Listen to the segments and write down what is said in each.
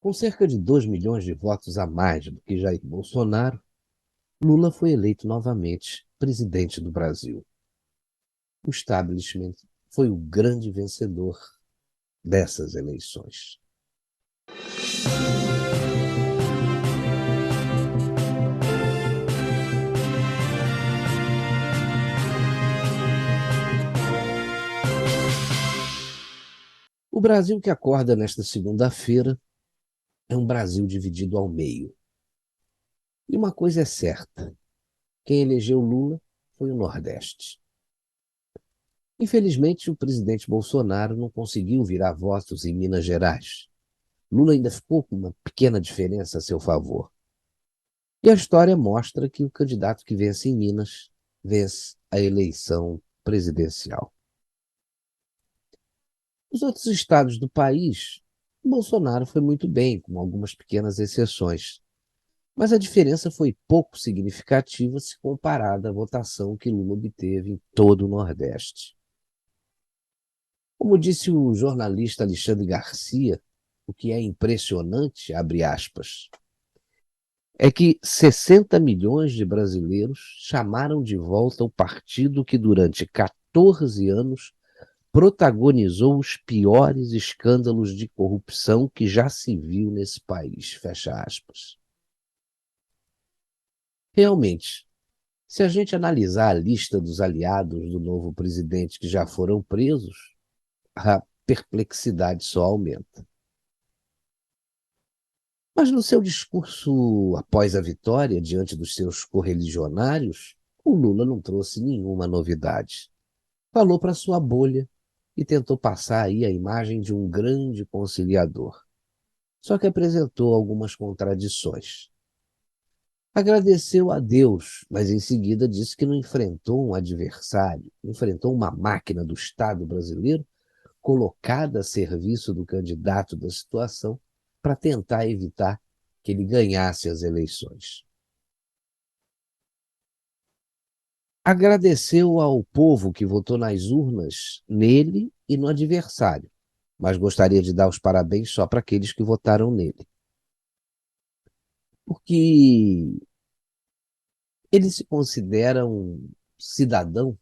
Com cerca de 2 milhões de votos a mais do que Jair Bolsonaro, Lula foi eleito novamente presidente do Brasil. O establishment foi o grande vencedor dessas eleições. O Brasil que acorda nesta segunda-feira é um Brasil dividido ao meio. E uma coisa é certa: quem elegeu Lula foi o Nordeste. Infelizmente, o presidente Bolsonaro não conseguiu virar votos em Minas Gerais. Lula ainda ficou com uma pequena diferença a seu favor. E a história mostra que o candidato que vence em Minas vence a eleição presidencial. Nos outros estados do país, Bolsonaro foi muito bem, com algumas pequenas exceções. Mas a diferença foi pouco significativa se comparada à votação que Lula obteve em todo o Nordeste. Como disse o jornalista Alexandre Garcia, o que é impressionante, abre aspas, é que 60 milhões de brasileiros chamaram de volta o partido que durante 14 anos protagonizou os piores escândalos de corrupção que já se viu nesse país, fecha aspas. Realmente, se a gente analisar a lista dos aliados do novo presidente que já foram presos, a perplexidade só aumenta. Mas no seu discurso após a vitória, diante dos seus correligionários, o Lula não trouxe nenhuma novidade. Falou para sua bolha e tentou passar aí a imagem de um grande conciliador. Só que apresentou algumas contradições. Agradeceu a Deus, mas em seguida disse que não enfrentou um adversário, enfrentou uma máquina do Estado brasileiro colocada a serviço do candidato da situação para tentar evitar que ele ganhasse as eleições. Agradeceu ao povo que votou nas urnas nele e no adversário, mas gostaria de dar os parabéns só para aqueles que votaram nele. Porque ele se considera um cidadão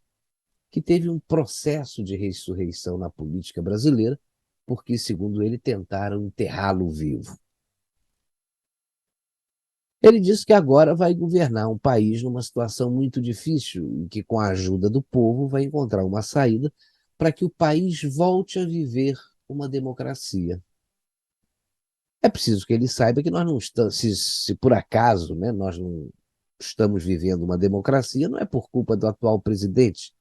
que teve um processo de ressurreição na política brasileira, porque, segundo ele, tentaram enterrá-lo vivo. Ele disse que agora vai governar um país numa situação muito difícil e que, com a ajuda do povo, vai encontrar uma saída para que o país volte a viver uma democracia. É preciso que ele saiba que nós não estamos, se por acaso, né, nós não estamos vivendo uma democracia, não é por culpa do atual presidente,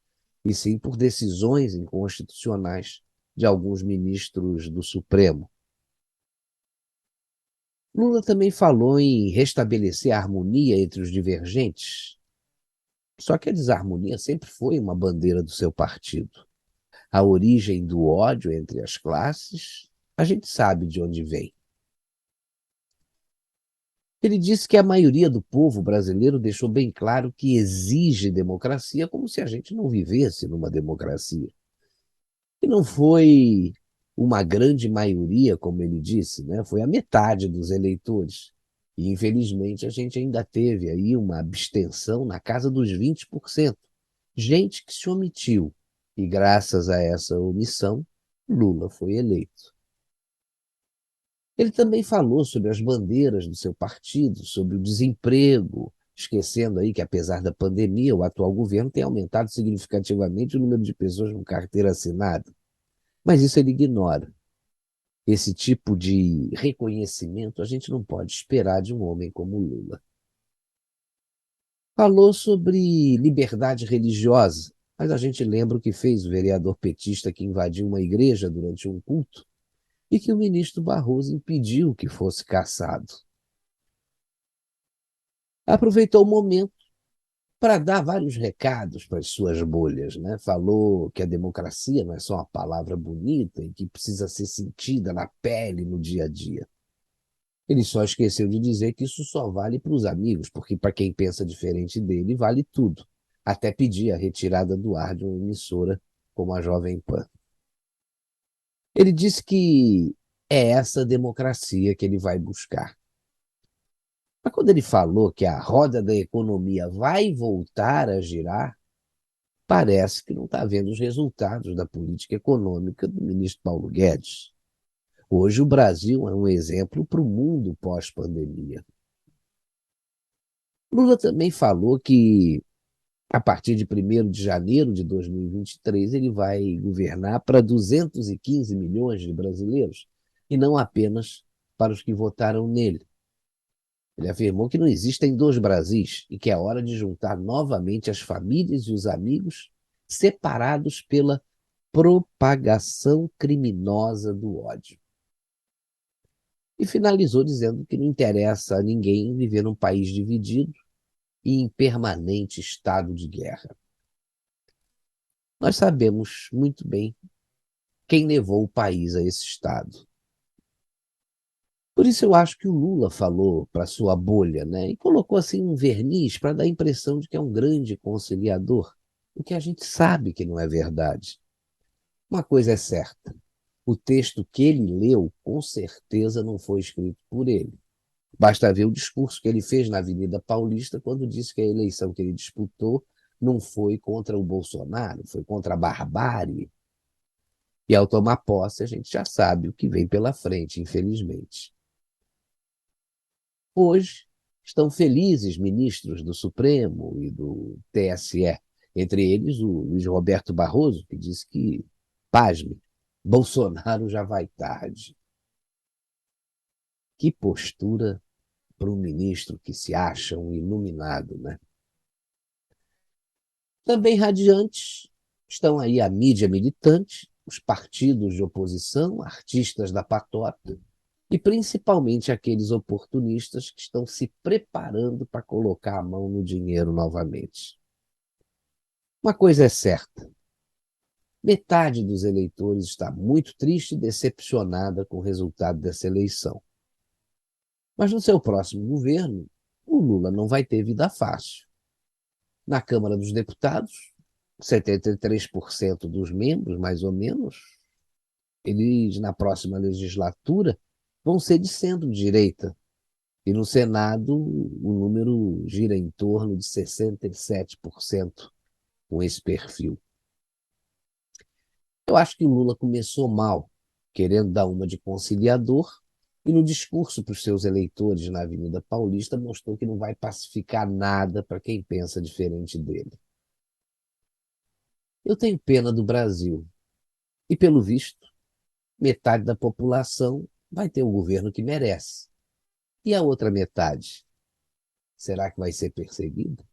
e sim por decisões inconstitucionais de alguns ministros do Supremo. Lula também falou em restabelecer a harmonia entre os divergentes, só que a desarmonia sempre foi uma bandeira do seu partido. A origem do ódio entre as classes, a gente sabe de onde vem. Ele disse que a maioria do povo brasileiro deixou bem claro que exige democracia, como se a gente não vivesse numa democracia. E não foi uma grande maioria, como ele disse, né? Foi a metade dos eleitores. E, infelizmente, a gente ainda teve aí uma abstenção na casa dos 20%. Gente que se omitiu. E, graças a essa omissão, Lula foi eleito. Ele também falou sobre as bandeiras do seu partido, sobre o desemprego, esquecendo aí que, apesar da pandemia, o atual governo tem aumentado significativamente o número de pessoas com carteira assinada. Mas isso ele ignora. Esse tipo de reconhecimento a gente não pode esperar de um homem como Lula. Falou sobre liberdade religiosa, mas a gente lembra o que fez o vereador petista que invadiu uma igreja durante um culto e que o ministro Barroso impediu que fosse cassado. Aproveitou o momento para dar vários recados para as suas bolhas, né? Falou que a democracia não é só uma palavra bonita e que precisa ser sentida na pele, no dia a dia. Ele só esqueceu de dizer que isso só vale para os amigos, porque para quem pensa diferente dele, vale tudo. Até pedir a retirada do ar de uma emissora como a Jovem Pan. Ele disse que É essa democracia que ele vai buscar. Mas quando ele falou que a roda da economia vai voltar a girar, parece que não está vendo os resultados da política econômica do ministro Paulo Guedes. Hoje o Brasil é um exemplo para o mundo pós-pandemia. Lula também falou que, a partir de 1º de janeiro de 2023, ele vai governar para 215 milhões de brasileiros, e não apenas para os que votaram nele. Ele afirmou que não existem dois Brasis e que é hora de juntar novamente as famílias e os amigos separados pela propagação criminosa do ódio. E finalizou dizendo que não interessa a ninguém viver num país dividido e em permanente estado de guerra. Nós sabemos muito bem quem levou o país a esse estado. Por isso eu acho que o Lula falou para sua bolha, né, e colocou assim um verniz para dar a impressão de que é um grande conciliador, o que a gente sabe que não é verdade. Uma coisa é certa, o texto que ele leu, com certeza não foi escrito por ele. Basta ver o discurso que ele fez na Avenida Paulista quando disse que a eleição que ele disputou não foi contra o Bolsonaro, foi contra a barbárie. E ao tomar posse, a gente já sabe o que vem pela frente, infelizmente. Hoje, estão felizes ministros do Supremo e do TSE, entre eles o Luiz Roberto Barroso, que disse que, pasme, Bolsonaro já vai tarde. Que postura para um ministro que se acha um iluminado, né? Também radiantes estão aí a mídia militante, os partidos de oposição, artistas da patota e principalmente aqueles oportunistas que estão se preparando para colocar a mão no dinheiro novamente. Uma coisa é certa, metade dos eleitores está muito triste e decepcionada com o resultado dessa eleição. Mas no seu próximo governo, o Lula não vai ter vida fácil. Na Câmara dos Deputados, 73% dos membros, mais ou menos, eles, na próxima legislatura, vão ser de centro-direita. E no Senado, o número gira em torno de 67% com esse perfil. Eu acho que o Lula começou mal, querendo dar uma de conciliador, e no discurso para os seus eleitores na Avenida Paulista mostrou que não vai pacificar nada para quem pensa diferente dele. Eu tenho pena do Brasil, e pelo visto, metade da população vai ter o governo que merece. E a outra metade, será que vai ser perseguida?